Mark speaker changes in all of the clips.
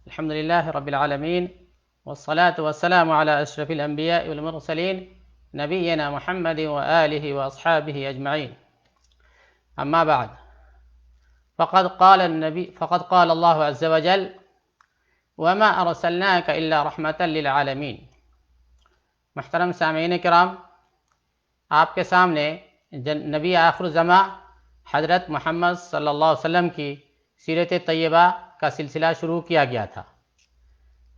Speaker 1: الحمد لله رب العالمين والصلاة والسلام على أشرف الأنبياء والمرسلين نبينا محمد وآله وأصحابه أجمعين. أما بعد، فقد قال الله عز وجل: وما أرسلناك إلا رحمة للعالمين. محترم سامعین کرام، آپ کے سامنے نبی آخر الزماں حضرت محمد صلی اللہ علیہ وسلم کی سیرت طیبہ کا سلسلہ شروع کیا گیا تھا۔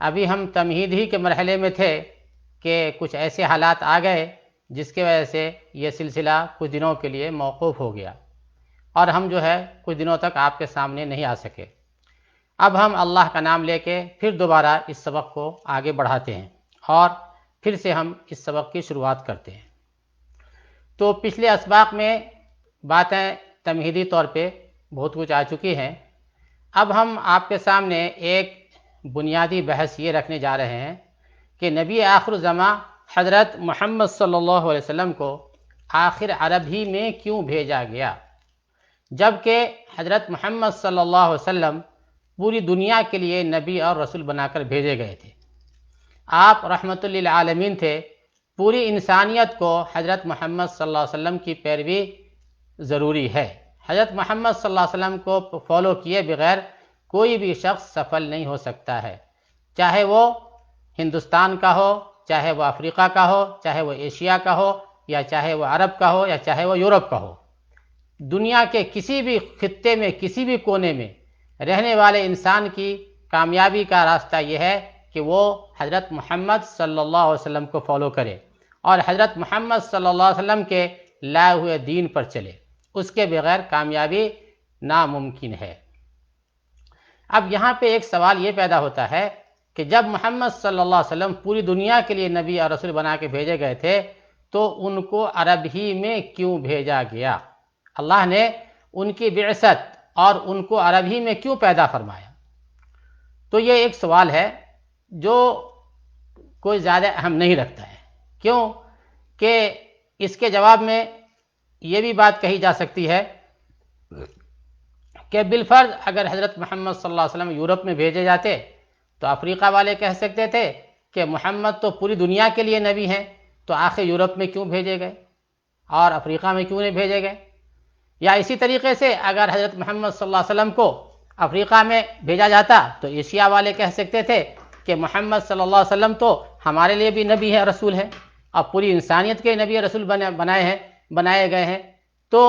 Speaker 1: ابھی ہم تمہید ہی کے مرحلے میں تھے کہ کچھ ایسے حالات آ گئے جس کی وجہ سے یہ سلسلہ کچھ دنوں کے لیے موقوف ہو گیا اور ہم کچھ دنوں تک آپ کے سامنے نہیں آ سکے۔ اب ہم اللہ کا نام لے کے پھر دوبارہ اس سبق کو آگے بڑھاتے ہیں اور پھر سے ہم اس سبق کی شروعات کرتے ہیں۔ تو پچھلے اسباق میں باتیں تمہیدی طور پہ بہت کچھ آ چکی ہیں۔ اب ہم آپ کے سامنے ایک بنیادی بحث یہ رکھنے جا رہے ہیں کہ نبی آخر الزماں حضرت محمد صلی اللہ علیہ وسلم کو آخر عرب ہی میں کیوں بھیجا گیا، جبکہ حضرت محمد صلی اللہ علیہ وسلم پوری دنیا کے لیے نبی اور رسول بنا کر بھیجے گئے تھے۔ آپ رحمت للعالمین تھے۔ پوری انسانیت کو حضرت محمد صلی اللہ علیہ وسلم کی پیروی ضروری ہے۔ حضرت محمد صلی اللہ علیہ وسلم کو فالو کیے بغیر کوئی بھی شخص سفل نہیں ہو سکتا ہے، چاہے وہ ہندوستان کا ہو، چاہے وہ افریقہ کا ہو، چاہے وہ ایشیا کا ہو، یا چاہے وہ عرب کا ہو، یا چاہے وہ یورپ کا ہو۔ دنیا کے کسی بھی خطے میں، کسی بھی کونے میں رہنے والے انسان کی کامیابی کا راستہ یہ ہے کہ وہ حضرت محمد صلی اللہ علیہ وسلم کو فالو کرے اور حضرت محمد صلی اللہ علیہ وسلم کے لائے ہوئے دین پر چلے۔ اس کے بغیر کامیابی ناممکن ہے۔ اب یہاں پہ ایک سوال یہ پیدا ہوتا ہے کہ جب محمد صلی اللہ علیہ وسلم پوری دنیا کے لیے نبی اور رسول بنا کے بھیجے گئے تھے تو ان کو عرب ہی میں کیوں بھیجا گیا؟ اللہ نے ان کی بعثت اور ان کو عرب ہی میں کیوں پیدا فرمایا؟ تو یہ ایک سوال ہے جو کوئی زیادہ اہم نہیں رکھتا ہے۔ کیوں کہ اس کے جواب میں یہ بھی بات کہی جا سکتی ہے کہ بالفرض اگر حضرت محمد صلی اللہ علیہ وسلم یورپ میں بھیجے جاتے تو افریقہ والے کہہ سکتے تھے کہ محمد تو پوری دنیا کے لیے نبی ہیں، تو آخر یورپ میں کیوں بھیجے گئے اور افریقہ میں کیوں نہیں بھیجے گئے؟ یا اسی طریقے سے اگر حضرت محمد صلی اللہ علیہ وسلم کو افریقہ میں بھیجا جاتا تو ایشیا والے کہہ سکتے تھے کہ محمد صلی اللہ علیہ وسلم تو ہمارے لیے بھی نبی ہے، رسول ہے، اور پوری انسانیت کے نبی رسول بنائے گئے ہیں، تو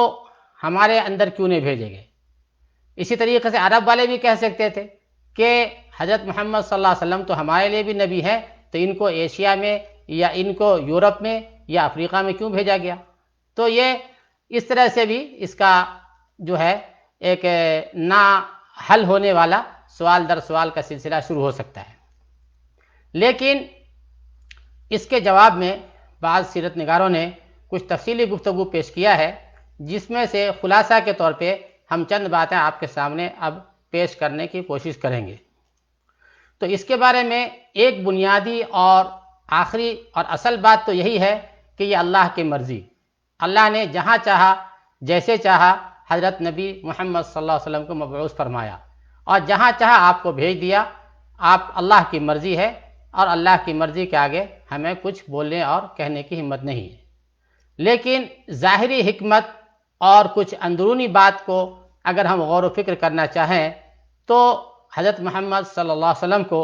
Speaker 1: ہمارے اندر کیوں نہیں بھیجے گئے؟ اسی طریقے سے عرب والے بھی کہہ سکتے تھے کہ حضرت محمد صلی اللہ علیہ وسلم تو ہمارے لیے بھی نبی ہے، تو ان کو ایشیا میں یا ان کو یورپ میں یا افریقہ میں کیوں بھیجا گیا؟ تو یہ اس طرح سے بھی اس کا ایک نا حل ہونے والا سوال در سوال کا سلسلہ شروع ہو سکتا ہے۔ لیکن اس کے جواب میں بعض سیرت نگاروں نے کچھ تفصیلی گفتگو پیش کیا ہے، جس میں سے خلاصہ کے طور پہ ہم چند باتیں آپ کے سامنے اب پیش کرنے کی کوشش کریں گے۔ تو اس کے بارے میں ایک بنیادی اور آخری اور اصل بات تو یہی ہے کہ یہ اللہ کی مرضی۔ اللہ نے جہاں چاہا، جیسے چاہا حضرت نبی محمد صلی اللہ علیہ وسلم کو مبعوث فرمایا اور جہاں چاہا آپ کو بھیج دیا۔ آپ اللہ کی مرضی ہے اور اللہ کی مرضی کے آگے ہمیں کچھ بولنے اور کہنے کی ہمت نہیں ہے۔ لیکن ظاہری حکمت اور کچھ اندرونی بات کو اگر ہم غور و فکر کرنا چاہیں تو حضرت محمد صلی اللہ علیہ وسلم کو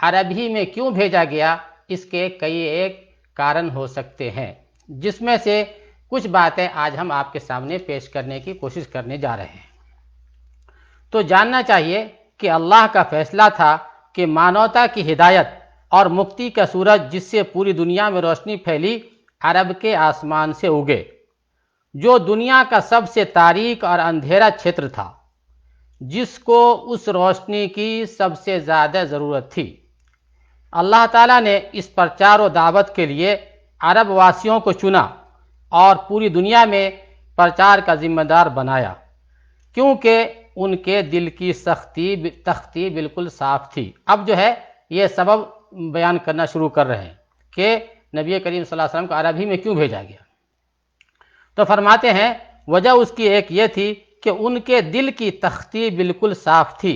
Speaker 1: عرب ہی میں کیوں بھیجا گیا، اس کے کئی ایک کارن ہو سکتے ہیں، جس میں سے کچھ باتیں آج ہم آپ کے سامنے پیش کرنے کی کوشش کرنے جا رہے ہیں۔ تو جاننا چاہیے کہ اللہ کا فیصلہ تھا کہ مانوتا کی ہدایت اور مکتی کا سورج جس سے پوری دنیا میں روشنی پھیلی عرب کے آسمان سے اگے، جو دنیا کا سب سے تاریک اور اندھیرا چھیتر تھا، جس کو اس روشنی کی سب سے زیادہ ضرورت تھی۔ اللہ تعالیٰ نے اس پرچار و دعوت کے لیے عرب واسیوں کو چنا اور پوری دنیا میں پرچار کا ذمہ دار بنایا، کیونکہ ان کے دل کی تختی بالکل صاف تھی۔ اب یہ سبب بیان کرنا شروع کر رہے ہیں کہ نبی کریم صلی اللہ علیہ وسلم کو عرب ہی میں کیوں بھیجا گیا۔ تو فرماتے ہیں وجہ اس کی ایک یہ تھی کہ ان کے دل کی تختی بالکل صاف تھی۔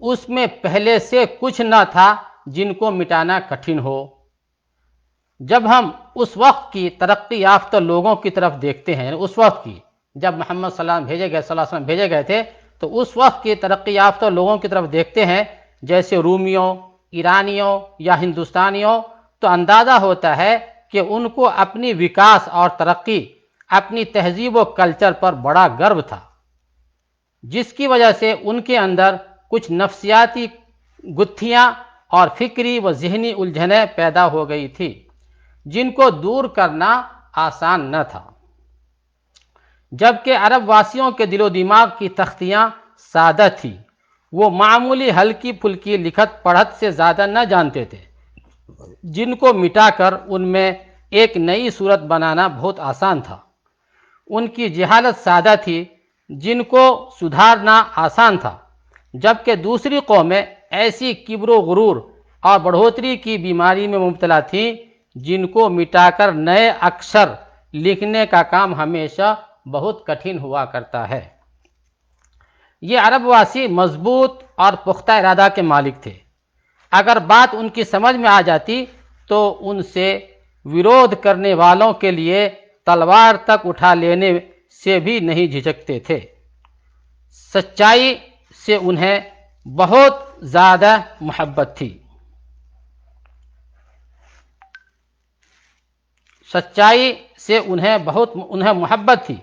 Speaker 1: اس میں پہلے سے کچھ نہ تھا جن کو مٹانا کٹھن ہو۔ جب ہم اس وقت کی ترقی یافتہ لوگوں کی طرف دیکھتے ہیں، اس وقت کی جب محمد صلی اللہ علیہ وسلم بھیجے گئے تھے، تو اس وقت کی ترقی یافتہ لوگوں کی طرف دیکھتے ہیں، جیسے رومیوں، ایرانیوں یا ہندوستانیوں، تو اندازہ ہوتا ہے کہ ان کو اپنی وکاس اور ترقی، اپنی تہذیب و کلچر پر بڑا گرو تھا، جس کی وجہ سے ان کے اندر کچھ نفسیاتی گتھیاں اور فکری و ذہنی الجھنیں پیدا ہو گئی تھی، جن کو دور کرنا آسان نہ تھا۔ جبکہ عرب واسیوں کے دل و دماغ کی تختیاں سادہ تھی، وہ معمولی ہلکی پھلکی لکھت پڑھت سے زیادہ نہ جانتے تھے، جن کو مٹا کر ان میں ایک نئی صورت بنانا بہت آسان تھا۔ ان کی جہالت سادہ تھی، جن کو سدھارنا آسان تھا، جبکہ دوسری قومیں ایسی کبر و غرور اور بڑھوتری کی بیماری میں مبتلا تھیں، جن کو مٹا کر نئے اکثر لکھنے کا کام ہمیشہ بہت کٹھن ہوا کرتا ہے۔ یہ عرب واسی مضبوط اور پختہ ارادہ کے مالک تھے۔ اگر بات ان کی سمجھ میں آ جاتی تو ان سے ورودھ کرنے والوں کے لیے تلوار تک اٹھا لینے سے بھی نہیں جھجکتے تھے۔ سچائی سے انہیں بہت زیادہ محبت تھی۔ سچائی سے انہیں محبت تھی،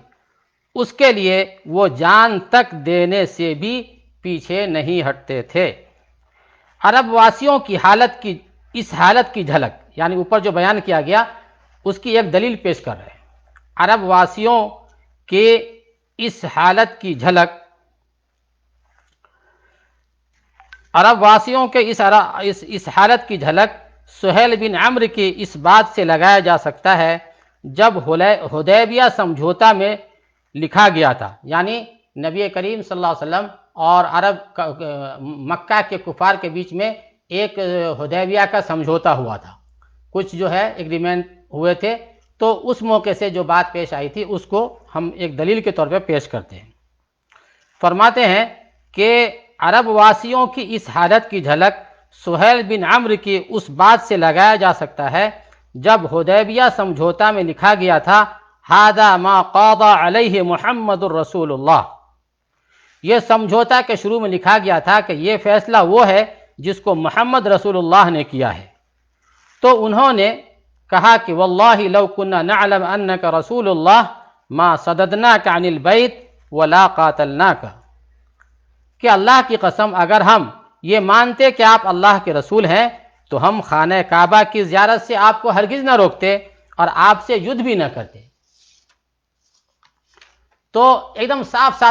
Speaker 1: اس کے لیے وہ جان تک دینے سے بھی پیچھے نہیں ہٹتے تھے۔ عرب واسیوں کی اس حالت کی جھلک، یعنی اوپر جو بیان کیا گیا اس کی ایک دلیل پیش کر رہے ہیں۔ عرب واسیوں کے اس حالت کی جھلک، اس حالت کی جھلک سہیل بن عمرو کی اس بات سے لگایا جا سکتا ہے جب حدیبیہ سمجھوتا میں لکھا گیا تھا، یعنی نبی کریم صلی اللہ علیہ وسلم اور مکہ کے کفار کے بیچ میں ایک حدیبیہ کا سمجھوتا ہوا تھا، کچھ جو ہے ایگریمنٹ ہوئے تھے، تو اس موقع سے جو بات پیش آئی تھی اس کو ہم ایک دلیل کے طور پہ پیش کرتے ہیں۔ فرماتے ہیں کہ عرب واسیوں کی اس حالت کی جھلک سہیل بن عمرو کی اس بات سے لگایا جا سکتا ہے جب حدیبیہ سمجھوتا میں لکھا گیا تھا ھذا ما قاضى علیہ محمد الرسول اللہ۔ یہ سمجھوتا کے شروع میں لکھا گیا تھا کہ یہ فیصلہ وہ ہے جس کو محمد رسول اللہ نے کیا ہے۔ تو انہوں نے کہا کہ واللہ لو كنا نعلم انک رسول اللہ ما صددناک عن البیت ولا قاتلناک، کہ اللہ کی قسم اگر ہم یہ مانتے کہ آپ اللہ کے رسول ہیں تو ہم خانہ کعبہ کی زیارت سے آپ کو ہرگز نہ روکتے اور آپ سے یدھ بھی نہ کرتے۔ تو ایک دم صاف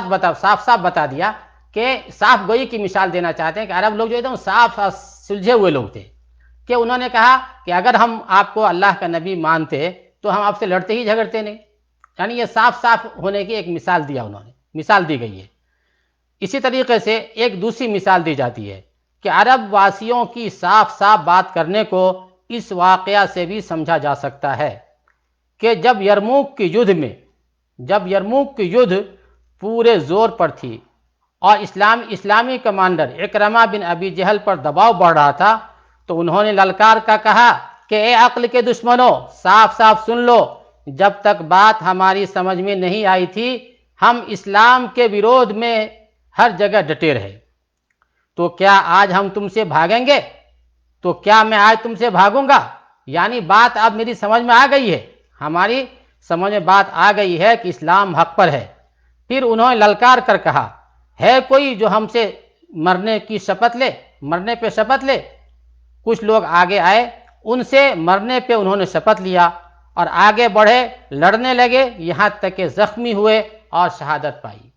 Speaker 1: بتا دیا کہ صاف گوئی کی مثال دینا چاہتے ہیں کہ عرب لوگ جو ایک دم صاف سلجھے ہوئے لوگ تھے، کہ انہوں نے کہا کہ اگر ہم آپ کو اللہ کا نبی مانتے تو ہم آپ سے لڑتے ہی جھگڑتے نہیں، یعنی یہ صاف ہونے کی ایک مثال دی گئی ہے۔ اسی طریقے سے ایک دوسری مثال دی جاتی ہے کہ عرب واسیوں کی صاف بات کرنے کو اس واقعہ سے بھی سمجھا جا سکتا ہے کہ جب یرموک کی یدھ پورے زور پر تھی اور اسلامی کمانڈر اکرمہ بن ابی جہل پر دباؤ بڑھ رہا تھا، تو انہوں نے للکار کا کہا کہ اے عقل کے دشمنوں، صاف سن لو، جب تک بات ہماری سمجھ میں نہیں آئی تھی ہم اسلام کے ورودھ میں ہر جگہ ڈٹے رہے، تو کیا آج ہم تم سے بھاگیں گے؟ تو کیا میں آج تم سے بھاگوں گا؟ یعنی بات اب میری سمجھ میں آ گئی ہے، ہماری سمجھ میں بات آ گئی ہے کہ اسلام حق پر ہے۔ پھر انہوں نے للکار کر کہا ہے کوئی جو ہم سے مرنے پہ شپت لے؟ کچھ لوگ آگے آئے، ان سے مرنے پہ انہوں نے شپت لیا اور آگے بڑھے، لڑنے لگے، یہاں تک کہ زخمی ہوئے اور شہادت پائی۔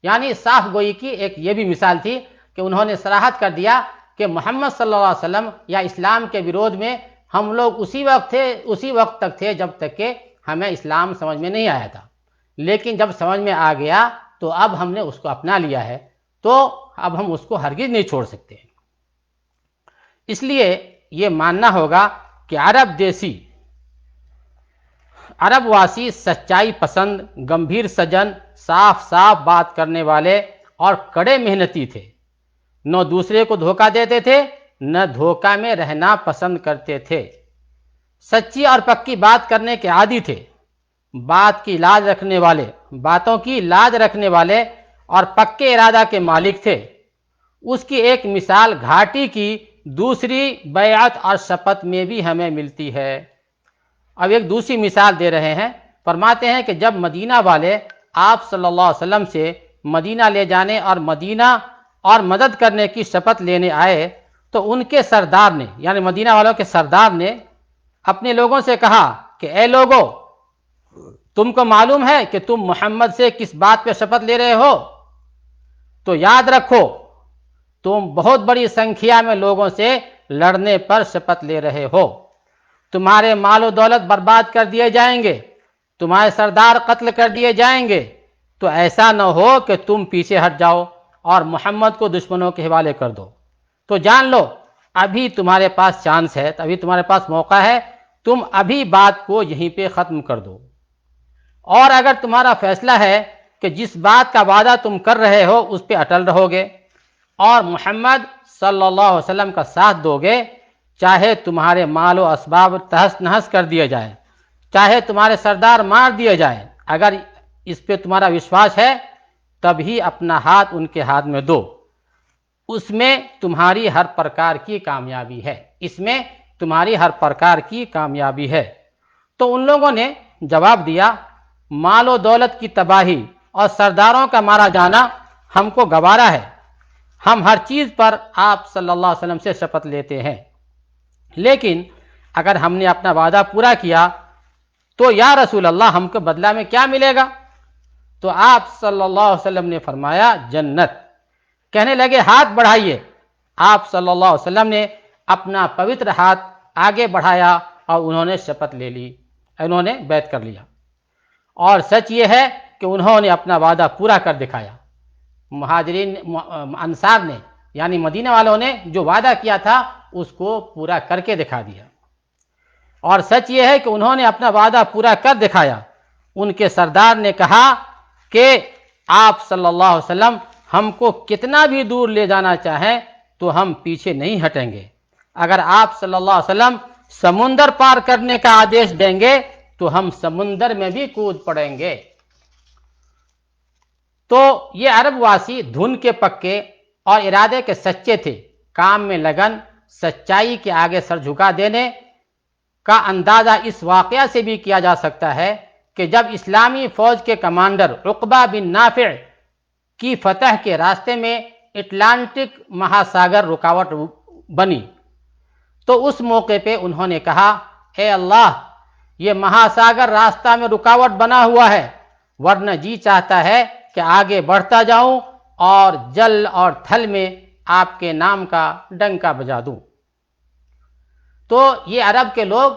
Speaker 1: یعنی صاف گوئی کی ایک یہ بھی مثال تھی کہ انہوں نے صراحت کر دیا کہ محمد صلی اللہ علیہ وسلم یا اسلام کے ورودھ میں ہم لوگ اسی وقت تک تھے جب تک کہ ہمیں اسلام سمجھ میں نہیں آیا تھا، لیکن جب سمجھ میں آ گیا تو اب ہم نے اس کو اپنا لیا ہے، تو اب ہم اس کو ہرگز نہیں چھوڑ سکتے۔ اس لیے یہ ماننا ہوگا کہ عرب واسی سچائی پسند، گمبھیر سجن، صاف بات کرنے والے اور کڑے محنتی تھے۔ نہ دوسرے کو دھوکہ دیتے تھے، نہ دھوکہ میں رہنا پسند کرتے تھے، سچی اور پکی بات کرنے کے عادی تھے، باتوں کی لاج رکھنے والے اور پکے ارادہ کے مالک تھے۔ اس کی ایک مثال گھاٹی کی دوسری بیعت اور شپت میں بھی ہمیں ملتی ہے۔ اب ایک دوسری مثال دے رہے ہیں، فرماتے ہیں کہ جب مدینہ والے آپ صلی اللہ علیہ وسلم سے مدینہ لے جانے اور مدینہ اور مدد کرنے کی شپت لینے آئے تو ان کے سردار نے، یعنی مدینہ والوں کے سردار نے اپنے لوگوں سے کہا کہ اے لوگو، تم کو معلوم ہے کہ تم محمد سے کس بات پہ شپت لے رہے ہو؟ تو یاد رکھو، تم بہت بڑی سنکھیا میں لوگوں سے لڑنے پر شپت لے رہے ہو، تمہارے مال و دولت برباد کر دیے جائیں گے، تمہارے سردار قتل کر دیے جائیں گے، تو ایسا نہ ہو کہ تم پیچھے ہٹ جاؤ اور محمد کو دشمنوں کے حوالے کر دو۔ تو جان لو ابھی تمہارے پاس چانس ہے، ابھی تمہارے پاس موقع ہے، تم ابھی بات کو یہیں پہ ختم کر دو، اور اگر تمہارا فیصلہ ہے کہ جس بات کا وعدہ تم کر رہے ہو اس پہ اٹل رہو گے اور محمد صلی اللہ علیہ وسلم کا ساتھ دو گے، چاہے تمہارے مال و اسباب تہس نہس کر دیے جائیں، چاہے تمہارے سردار مار دیے جائیں، اگر اس پہ تمہارا وشواس ہے تبھی اپنا ہاتھ ان کے ہاتھ میں دو، اس میں تمہاری ہر پرکار کی کامیابی ہے، اس میں تمہاری ہر پرکار کی کامیابی ہے۔ تو ان لوگوں نے جواب دیا، مال و دولت کی تباہی اور سرداروں کا مارا جانا ہم کو گوارا ہے، ہم ہر چیز پر آپ صلی اللہ علیہ وسلم سے شپت لیتے ہیں، لیکن اگر ہم نے اپنا وعدہ پورا کیا تو یا رسول اللہ ہم کو بدلہ میں کیا ملے گا؟ تو آپ صلی اللہ علیہ وسلم نے فرمایا جنت۔ کہنے لگے ہاتھ بڑھائیے۔ آپ صلی اللہ علیہ وسلم نے اپنا پوتر ہاتھ آگے بڑھایا اور انہوں نے شپت لے لی، انہوں نے بیعت کر لیا، اور سچ یہ ہے کہ انہوں نے اپنا وعدہ پورا کر دکھایا۔ مہاجرین انصار نے، یعنی مدینہ والوں نے جو وعدہ کیا تھا اس کو پورا کر کے دکھا دیا، اور سچ یہ ہے کہ انہوں نے اپنا وعدہ پورا کر دکھایا۔ ان کے سردار نے کہا کہ آپ صلی اللہ علیہ وسلم ہم کو کتنا بھی دور لے جانا چاہیں تو ہم پیچھے نہیں ہٹیں گے، اگر آپ صلی اللہ علیہ وسلم سمندر پار کرنے کا آدیش دیں گے تو ہم سمندر میں بھی کود پڑیں گے۔ تو یہ عرب واسی دھن کے پکے اور ارادے کے سچے تھے، کام میں لگن، سچائی کے آگے سر جھکا دینے کا اندازہ اس واقعہ سے بھی کیا جا سکتا ہے کہ جب اسلامی فوج کے کمانڈر عقبہ بن نافع کی فتح کے راستے میں اٹلانٹک مہاساگر رکاوٹ بنی تو اس موقع پہ انہوں نے کہا، اے اللہ، یہ مہاساگر راستہ میں رکاوٹ بنا ہوا ہے، ورنہ جی چاہتا ہے کہ آگے بڑھتا جاؤں اور جل اور تھل میں آپ کے نام کا ڈنکا بجا دوں۔ تو یہ عرب کے لوگ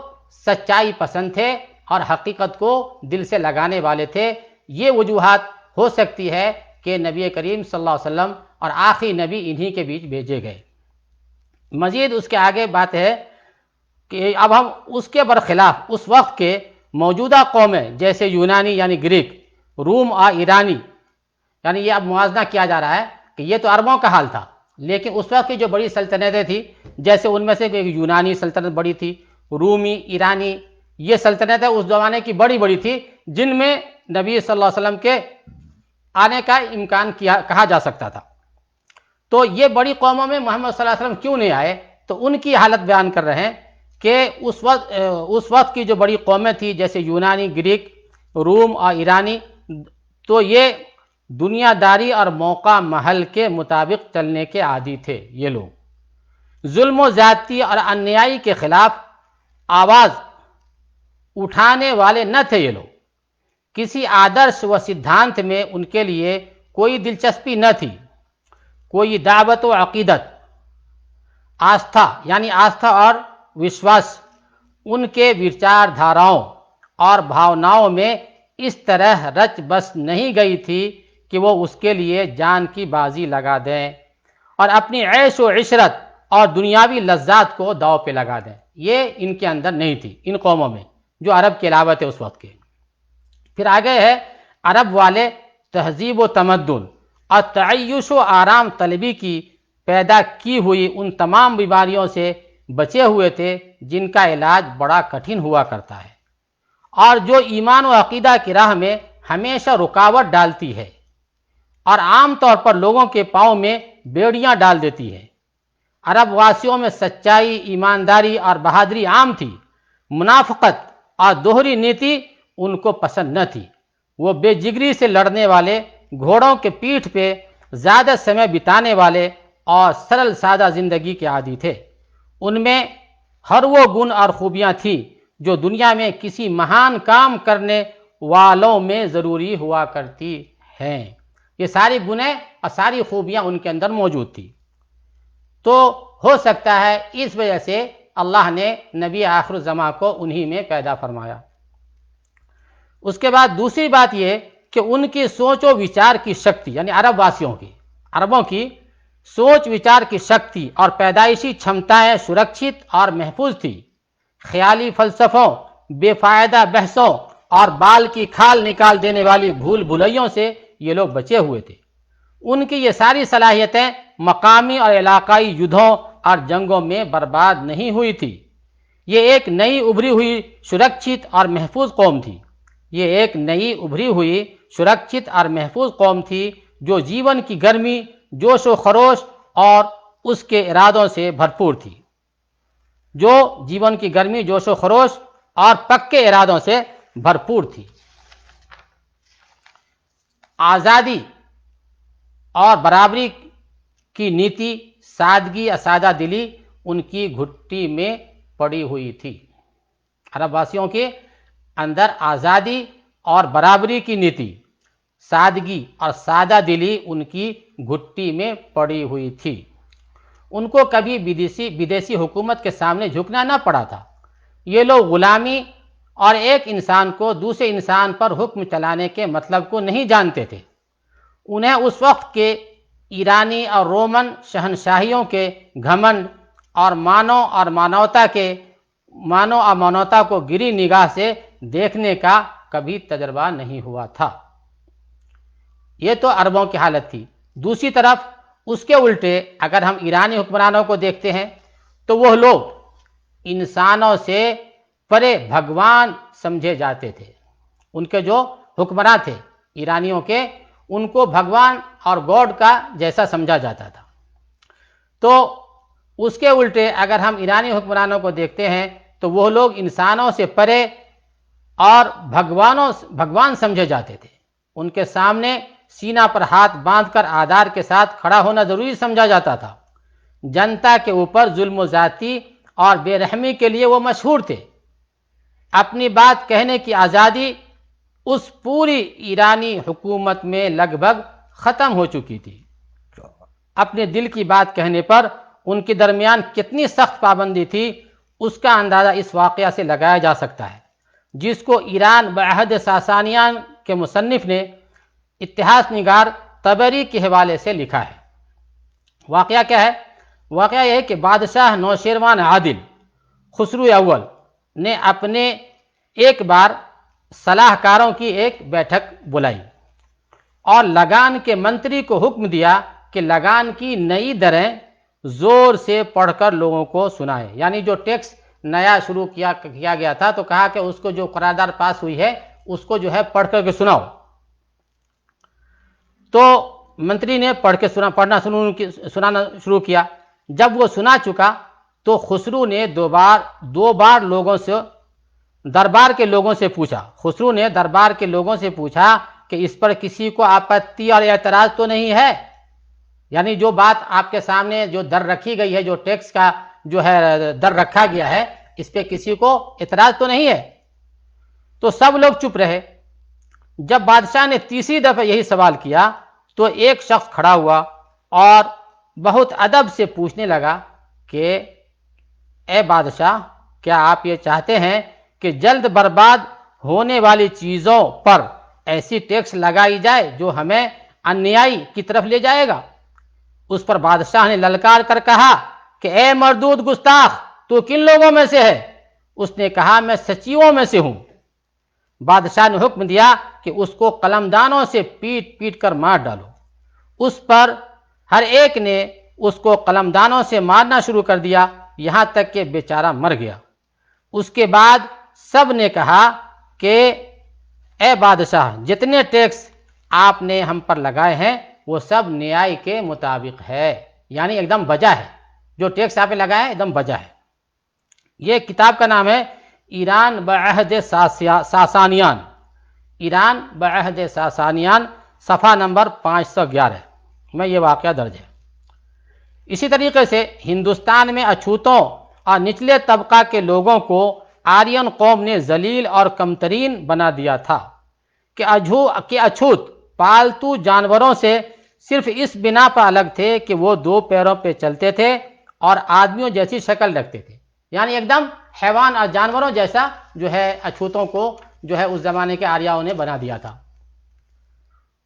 Speaker 1: سچائی پسند تھے اور حقیقت کو دل سے لگانے والے تھے۔ یہ وجوہات ہو سکتی ہے کہ نبی کریم صلی اللہ علیہ وسلم اور آخری نبی انہی کے بیچ بھیجے گئے۔ مزید اس کے آگے بات ہے کہ اب ہم اس کے برخلاف اس وقت کے موجودہ قومیں جیسے یونانی یعنی گریک، روم اور ایرانی، یعنی یہ اب موازنہ کیا جا رہا ہے کہ یہ تو عربوں کا حال تھا، لیکن اس وقت کی جو بڑی سلطنتیں تھیں، جیسے ان میں سے یونانی سلطنت بڑی تھی، رومی، ایرانی، یہ سلطنتیں اس زمانے کی بڑی بڑی تھی جن میں نبی صلی اللہ علیہ وسلم کے آنے کا امکان کہا جا سکتا تھا۔ تو یہ بڑی قوموں میں محمد صلی اللہ علیہ وسلم کیوں نہیں آئے؟ تو ان کی حالت بیان کر رہے ہیں کہ اس وقت کی جو بڑی قومیں تھیں جیسے یونانی، گریک، روم اور ایرانی، تو یہ دنیا داری اور موقع محل کے مطابق چلنے کے عادی تھے۔ یہ لوگ ظلم و زیادتی اور انیائی کے خلاف آواز اٹھانے والے نہ تھے۔ یہ لوگ کسی آدرش و سدھانت میں ان کے لیے کوئی دلچسپی نہ تھی، کوئی دعوت و عقیدت، آستھا یعنی آستھا اور وشواس ان کے وچار دھاراؤں اور بھاوناؤں میں اس طرح رچ بس نہیں گئی تھی کہ وہ اس کے لیے جان کی بازی لگا دیں اور اپنی عیش و عشرت اور دنیاوی لذات کو داؤ پہ لگا دیں۔ یہ ان کے اندر نہیں تھی، ان قوموں میں جو عرب کے علاوہ تھے اس وقت کے۔ پھر آگے ہے عرب والے تہذیب و تمدن اور تعیش و آرام طلبی کی پیدا کی ہوئی ان تمام بیماریوں سے بچے ہوئے تھے جن کا علاج بڑا کٹھن ہوا کرتا ہے اور جو ایمان و عقیدہ کی راہ میں ہمیشہ رکاوٹ ڈالتی ہے اور عام طور پر لوگوں کے پاؤں میں بیڑیاں ڈال دیتی ہے۔ عرب واسیوں میں سچائی، ایمانداری اور بہادری عام تھی، منافقت اور دوہری نیتی ان کو پسند نہ تھی۔ وہ بے جگری سے لڑنے والے، گھوڑوں کے پیٹھ پہ زیادہ سمے بتانے والے اور سرل سادہ زندگی کے عادی تھے۔ ان میں ہر وہ گن اور خوبیاں تھیں جو دنیا میں کسی مہان کام کرنے والوں میں ضروری ہوا کرتی ہیں۔ یہ ساری گنیں اور ساری خوبیاں ان کے اندر موجود تھی۔ تو ہو سکتا ہے اس وجہ سے اللہ نے نبی آخر الزماں کو انہی میں پیدا فرمایا۔ اس کے بعد دوسری بات یہ کہ ان کی سوچ و وچار کی شکتی، یعنی عربوں کی سوچ وچار کی شکتی اور پیدائشی چھمتائیں سرکشت اور محفوظ تھی۔ خیالی فلسفوں، بے فائدہ بحثوں اور بال کی کھال نکال دینے والی بھول بھلیوں سے یہ لوگ بچے ہوئے تھے۔ ان کی یہ ساری صلاحیتیں مقامی اور علاقائی یدھوں اور جنگوں میں برباد نہیں ہوئی تھی۔ یہ ایک نئی ابھری ہوئی سرکشت اور محفوظ قوم تھی۔ جو جیون کی گرمی، جوش و خروش اور اس کے ارادوں سے بھرپور تھی۔ آزادی اور برابری کی نیتی، سادگی اور سادہ دلی ان کی گھٹی میں پڑی ہوئی تھی۔ عرب واسیوں کے اندر آزادی اور برابری کی نیتی، سادگی اور سادہ دلی ان کی گھٹی میں پڑی ہوئی تھی۔ ان کو کبھی بدیسی حکومت کے سامنے جھکنا نہ پڑا تھا۔ یہ لوگ غلامی اور ایک انسان کو دوسرے انسان پر حکم چلانے کے مطلب کو نہیں جانتے تھے۔ انہیں اس وقت کے ایرانی اور رومن شہنشاہیوں کے گھمنڈ اور مانو اور مانوتا کو گری نگاہ سے دیکھنے کا کبھی تجربہ نہیں ہوا تھا۔ یہ تو عربوں کی حالت تھی۔ دوسری طرف اس کے الٹے اگر ہم ایرانی حکمرانوں کو دیکھتے ہیں تو وہ لوگ انسانوں سے پرے بھگوان سمجھے جاتے تھے۔ ان کے جو حکمراں تھے ایرانیوں کے، ان کو بھگوان اور گاڈ کا جیسا سمجھا جاتا تھا۔ تو اس کے الٹے اگر ہم ایرانی حکمرانوں کو دیکھتے ہیں تو وہ لوگ انسانوں سے پرے اور بھگوان سمجھے جاتے تھے۔ ان کے سامنے سینہ پر ہاتھ باندھ کر آدار کے ساتھ کھڑا ہونا ضروری سمجھا جاتا تھا۔ جنتا کے اوپر ظلم و زیادتی اور بے رحمی کے لیے وہ مشہور تھے۔ اپنی بات کہنے کی آزادی اس پوری ایرانی حکومت میں لگ بھگ ختم ہو چکی تھی۔ اپنے دل کی بات کہنے پر ان کے درمیان کتنی سخت پابندی تھی اس کا اندازہ اس واقعہ سے لگایا جا سکتا ہے، جس کو ایران بعہد ساسانیان کے مصنف نے اتہاس نگار طبری کے حوالے سے لکھا ہے۔ واقعہ کیا ہے؟ واقعہ یہ ہے کہ بادشاہ نوشیروان عادل خسرو اول نے اپنے ایک بار صلاح کاروں کی ایک بیٹھک بلائی اور لگان کے منتری کو حکم دیا کہ لگان کی نئی دریں زور سے پڑھ کر لوگوں کو سنائے۔ یعنی جو ٹیکس نیا شروع کیا گیا تھا تو کہا کہ اس کو جو قرارداد پاس ہوئی ہے اس کو جو ہے پڑھ کر کے سناؤ۔ تو منتری نے پڑھنا سنانا شروع کیا۔ جب وہ سنا چکا تو خسرو نے دو بار دربار کے لوگوں سے پوچھا کہ اس پر کسی کو آپتی اور اعتراض تو نہیں ہے؟ یعنی جو بات آپ کے سامنے جو در رکھی گئی ہے، جو ٹیکس کا جو ہے در رکھا گیا ہے، اس پہ کسی کو اعتراض تو نہیں ہے؟ تو سب لوگ چپ رہے۔ جب بادشاہ نے تیسری دفعہ یہی سوال کیا تو ایک شخص کھڑا ہوا اور بہت ادب سے پوچھنے لگا کہ اے بادشاہ، کیا آپ یہ چاہتے ہیں کہ جلد برباد ہونے والی چیزوں پر ایسی ٹیکس لگائی جائے جو ہمیں انیائی کی طرف لے جائے گا؟ اس پر بادشاہ نے للکار کر کہا کہ اے مردود گستاخ، تو کن لوگوں میں سے ہے؟ اس نے کہا میں سچیوں میں سے ہوں۔ بادشاہ نے حکم دیا کہ اس کو قلمدانوں سے پیٹ کر مار ڈالو۔ اس پر ہر ایک نے اس کو قلمدانوں سے مارنا شروع کر دیا، یہاں تک کہ بیچارہ مر گیا۔ اس کے بعد سب نے کہا کہ اے بادشاہ، جتنے ٹیکس آپ نے ہم پر لگائے ہیں وہ سب نیائی کے مطابق ہے، یعنی ایک دم بجا ہے، جو ٹیکس آپ نے لگائے ایک دم بجا ہے۔ یہ کتاب کا نام ہے ایران بعہد ساسانیان، ایران بعہد ساسانیان، صفحہ نمبر 511 میں یہ واقعہ درج ہے۔ اسی طریقے سے ہندوستان میں اچھوتوں اور نچلے طبقہ کے لوگوں کو آرین قوم نے ذلیل اور کمترین بنا دیا تھا کہ اچھوت پالتو جانوروں سے صرف اس بنا پر الگ تھے کہ وہ 2 پیروں پہ چلتے تھے اور آدمیوں جیسی شکل رکھتے تھے، یعنی ایک دم حیوان اور جانوروں جیسا جو ہے اچھوتوں کو جو ہے اس زمانے کے آریاؤں نے بنا دیا تھا۔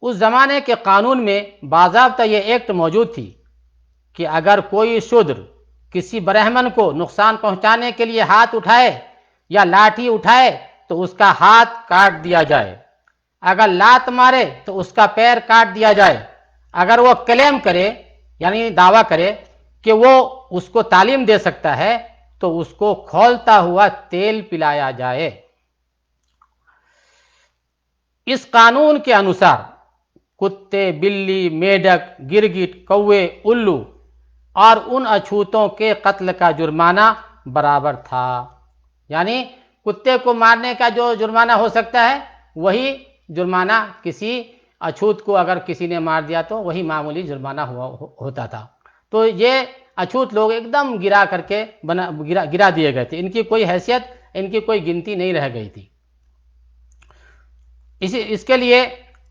Speaker 1: اس زمانے کے قانون میں باضابطہ یہ ایکٹ موجود تھی کہ اگر کوئی شودر کسی برہمن کو نقصان پہنچانے کے لیے ہاتھ اٹھائے یا لاٹھی اٹھائے تو اس کا ہاتھ کاٹ دیا جائے، اگر لات مارے تو اس کا پیر کاٹ دیا جائے، اگر وہ کلیم کرے یعنی دعویٰ کرے کہ وہ اس کو تعلیم دے سکتا ہے تو اس کو کھولتا ہوا تیل پلایا جائے۔ اس قانون کے انوسار کتے، بلی، میڈک، گرگٹ، کوے، الو اور ان اچھوتوں کے قتل کا جرمانہ برابر تھا، یعنی کتے کو مارنے کا جو جرمانہ ہو سکتا ہے وہی جرمانہ کسی اچھوت کو اگر کسی نے مار دیا تو وہی معمولی جرمانہ ہوتا تھا۔ تو یہ اچھوت لوگ ایک دم گرا کر کے گرا دیے گئے تھے، ان کی کوئی حیثیت، ان کی کوئی گنتی نہیں رہ گئی تھی۔ اس کے لیے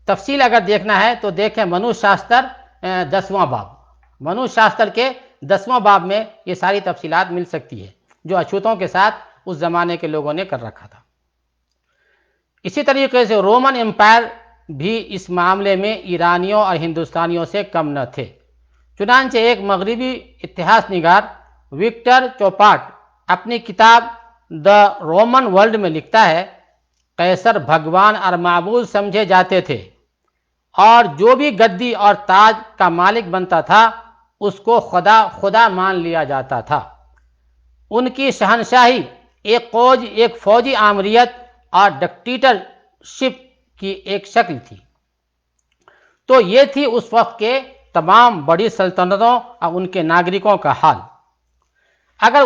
Speaker 1: تفصیل اگر دیکھنا ہے تو دیکھیں منو شاستر 10واں باب، منو شاستر کے 10واں باب میں یہ ساری تفصیلات مل سکتی ہے جو اچھوتوں کے ساتھ اس زمانے کے لوگوں نے کر رکھا تھا۔ اسی طریقے سے رومن امپائر بھی اس معاملے میں ایرانیوں اور ہندوستانیوں سے کم نہ تھے۔ چنانچہ ایک مغربی اتہاس نگار وکٹر چوپاٹ اپنی کتاب دا رومن ورلڈ میں لکھتا ہے، قیصر بھگوان اور معبود سمجھے جاتے تھے اور جو بھی گدی اور تاج کا مالک بنتا تھا اس کو خدا مان لیا جاتا تھا۔ ان کی شہنشاہی ایک فوجی آمریت اور ڈکٹیٹر شپ کی ایک شکل تھی۔ تو یہ تھی اس وقت کے تمام بڑی سلطنتوں اور ان کے ناگرکوں کا حال۔ اگر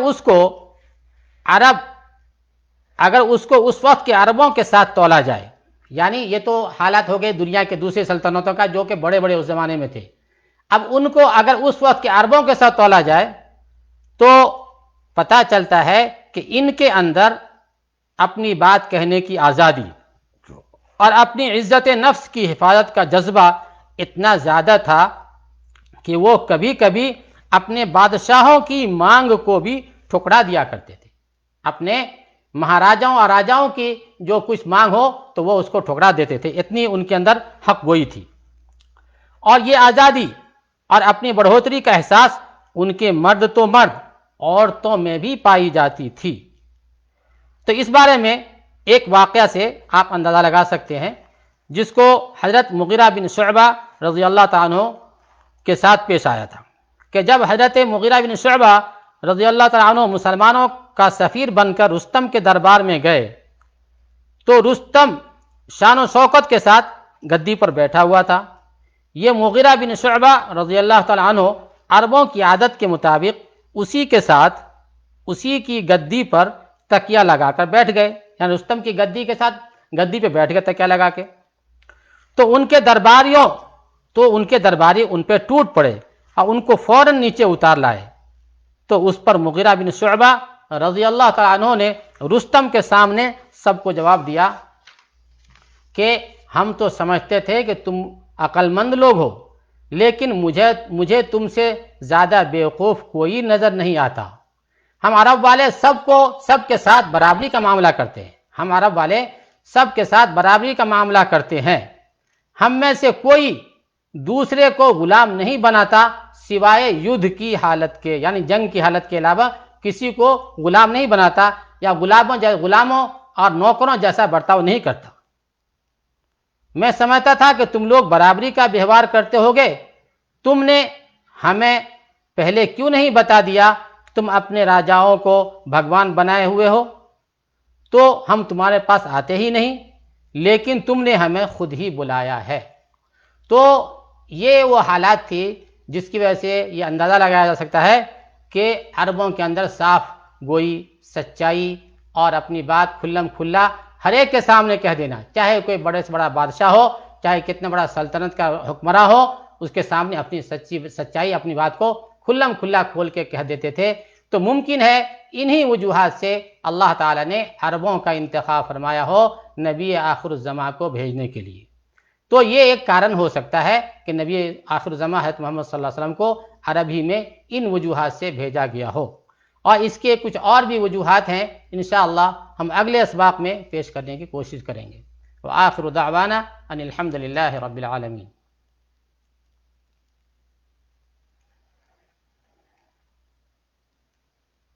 Speaker 1: اس کو اس وقت کے عربوں کے ساتھ تولا جائے، یعنی یہ تو حالات ہو گئے دنیا کے دوسری سلطنتوں کا جو کہ بڑے بڑے اس زمانے میں تھے، اب ان کو اگر اس وقت کے عربوں کے ساتھ تولا جائے تو پتہ چلتا ہے کہ ان کے اندر اپنی بات کہنے کی آزادی اور اپنی عزت نفس کی حفاظت کا جذبہ اتنا زیادہ تھا کہ وہ کبھی کبھی اپنے بادشاہوں کی مانگ کو بھی ٹھکرا دیا کرتے تھے۔ اپنے مہاراجاؤں اور راجاؤں کی جو کچھ مانگ ہو تو وہ اس کو ٹھکرا دیتے تھے، اتنی ان کے اندر حق گوئی تھی۔ اور یہ آزادی اور اپنی بڑھوتری کا احساس ان کے مرد تو مرد، عورتوں میں بھی پائی جاتی تھی۔ تو اس بارے میں ایک واقعہ سے آپ اندازہ لگا سکتے ہیں جس کو حضرت مغیرہ بن شعبہ رضی اللہ تعالیٰ عنہ کے ساتھ پیش آیا تھا کہ جب حضرت مغیرہ بن شعبہ رضی اللہ تعالیٰ عنہ مسلمانوں کا سفیر بن کر رستم کے دربار میں گئے تو رستم شان و شوکت کے ساتھ گدی پر بیٹھا ہوا تھا۔ یہ مغیرہ بن شعبہ رضی اللہ تعالیٰ عنہ عربوں کی عادت کے مطابق اسی کے ساتھ اسی کی گدی پر تکیہ لگا کر بیٹھ گئے، یعنی رستم کی گدی کے ساتھ گدی پہ بیٹھ گئے تکیہ لگا کے۔ تو ان کے درباری ان پہ ٹوٹ پڑے اور ان کو فوراً نیچے اتار لائے۔ تو اس پر مغیرہ بن شعبہ رضی اللہ تعالیٰ عنہ نے رستم کے سامنے سب کو جواب دیا کہ ہم تو سمجھتے تھے کہ تم عقل مند لوگ ہو، لیکن مجھے تم سے زیادہ بیوقوف کوئی نظر نہیں آتا۔ ہم عرب والے سب کے ساتھ برابری کا معاملہ کرتے ہیں، ہم عرب والے سب کے ساتھ برابری کا معاملہ کرتے ہیں۔ ہم میں سے کوئی دوسرے کو غلام نہیں بناتا سوائے یدھ کی حالت کے، یعنی جنگ کی حالت کے علاوہ کسی کو غلام نہیں بناتا یا غلاموں اور نوکروں جیسا برتاؤ نہیں کرتا۔ میں سمجھتا تھا کہ تم لوگ برابری کا ویوہار کرتے ہوگے، تم نے ہمیں پہلے کیوں نہیں بتا دیا تم اپنے راجاؤں کو بھگوان بنائے ہوئے ہو تو ہم تمہارے پاس آتے ہی نہیں، لیکن تم نے ہمیں خود ہی بلایا ہے۔ تو یہ وہ حالات تھی جس کی وجہ سے یہ اندازہ لگایا جا سکتا ہے کہ عربوں کے اندر صاف گوئی، سچائی اور اپنی بات کھلم کھلا ہر ایک کے سامنے کہہ دینا، چاہے کوئی بڑے سے بڑا بادشاہ ہو، چاہے کتنا بڑا سلطنت کا حکمراں ہو، اس کے سامنے اپنی سچائی، اپنی بات کو کھلم کھلا کھول کے کہہ دیتے تھے۔ تو ممکن ہے انہی وجوہات سے اللہ تعالیٰ نے عربوں کا انتخاب فرمایا ہو نبی آخر الزماں کو بھیجنے کے لیے۔ تو یہ ایک کارن ہو سکتا ہے کہ نبی آخر الزماں حضرت محمد صلی اللہ علیہ وسلم کو عربی میں ان وجوہات سے بھیجا گیا ہو، اور اس کے کچھ اور بھی وجوہات ہیں، انشاءاللہ ہم اگلے اسباق میں پیش کرنے کی کوشش کریں گے۔ وآخر دعوانا ان الحمد للہ رب العالمین۔